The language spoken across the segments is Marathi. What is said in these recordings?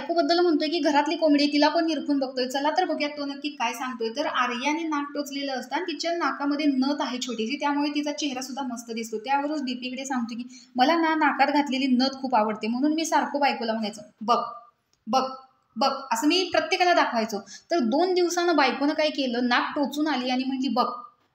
बायकोबद्दल म्हणतोय की घरातली कोंबडी आहे, तिला पण निरखून बघतोय. चला तर बघूयात तो नक्की काय सांगतोय. तर आर्याने नाक टोचलेलं असतं आणि तिच्या नाकामध्ये नथ आहे छोटीशी, त्यामुळे तिचा चेहरा सुद्धा मस्त दिसतो. त्यावरच डीपीकडे सांगतो की मला ना नाकात घातलेली नथ खूप आवडते, म्हणून मी सारखं बायकोला म्हणायचं बघ बघ बघ, असं मी प्रत्येकाला दाखवायचो. तर 2 दिवसानं बायकोनं काय केलं, नाक टोचून आली आणि म्हटली बघ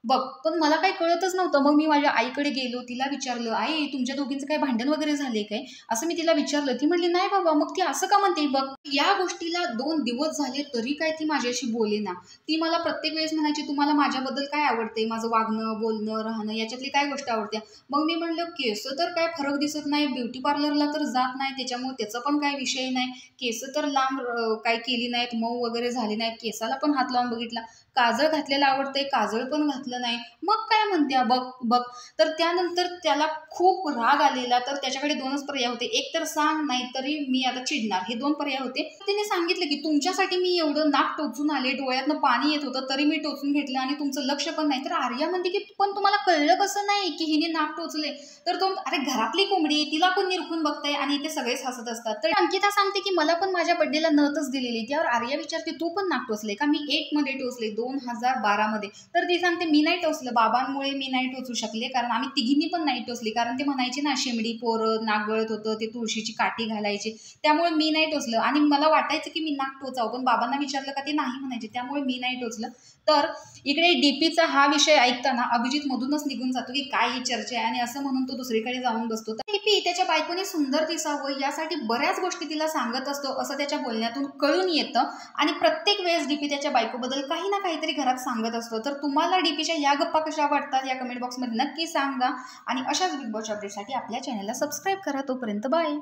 बघ. पण मला काही कळतच नव्हतं. मग मी माझ्या आईकडे गेलो, तिला विचारलं, आई तुमच्या दोघींचं काही भांडण वगैरे झाले काय, असं मी तिला विचारलं. ती म्हटली नाही बाबा. मग ती असं का म्हणते बघ. या गोष्टीला 2 दिवस झाले तरी काय ती माझ्याशी बोलेना. ती मला प्रत्येक वेळेस म्हणायची तुम्हाला माझ्याबद्दल काय आवडते, माझं वागणं बोलणं राहणं याच्यातली काय गोष्ट आवडते. मग मी म्हणलं केस तर काय फरक दिसत नाही, ब्युटी पार्लरला तर जात नाही, त्याच्यामुळे त्याचा पण काय विषय नाही. केस तर लांब काय केली नाहीत, मऊ वगैरे झाली नाहीत, केसाला पण हात लावून बघितला, काजळ घातलेलं आवडतंय, काजळ पण घातलं नाही. मग काय म्हणते बघ बघ. तर त्यानंतर त्याला खूप राग आलेला. तर त्याच्याकडे 2च पर्याय होते, एक तर सांग नाही तरी मी आता चिडणार, हे 2 पर्याय होते. तिने सांगितलं की तुमच्यासाठी मी एवढं नाक टोचून आले, डोळ्यातनं पाणी येत होतं तरी मी टोचून घेतलं आणि तुमचं लक्ष पण नाही. तर आर्या म्हणते की पण तुम्हाला कळलं कसं नाही की हिने नाक टोचले. तर तो अरे घरातली कोंबडी तिला पण निरखून बघताय आणि इथे सगळेच हसत असतात. तर अंकिता सांगते की मला पण माझ्या बड्डेला नथच दिलेली. त्यावर आर्या विचारते तू पण नाक टोचले का. मी 8 मध्ये टोचले, 2012 मध्ये. तर ती सांगते मी नाही टोचलं, बाबांमुळे मी नाही टोचू शकले, कारण आम्ही तिघींनी पण नाही टोचली, कारण ते म्हणायचे ना शेमडी पोरं नाक गळत होतं, ते तुळशीची काठी घालायचे, त्यामुळे मी नाही टोचलं. आणि मला वाटायचं की मी नाक टोचावं, पण बाबांना विचारलं का ते नाही म्हणायचे, त्यामुळे मी नाही टोचलं. तर इकडे डीपीचा हा विषय ऐकताना अभिजित मधूनच निघून जातो की काय ही चर्चा आहे, आणि असं म्हणून तो दुसरीकडे जाऊन बसतो. तर डीपी त्याच्या बायकोने सुंदर दिसावं यासाठी बऱ्याच गोष्टी तिला सांगत असतो, असं त्याच्या बोलण्यातून कळून येतं. आणि प्रत्येक वेळेस डीपी त्याच्या बायकोबद्दल काही ना काहीतरी घरात सांगत असतो. तर तुम्हाला डीपीच्या या गप्पा कशा वाटतात या कमेंट बॉक्समध्ये नक्की सांगा. आणि अशाच बिग बॉस अपडेटसाठी आपल्या चॅनलला सबस्क्राईब करा. तोपर्यंत बाय.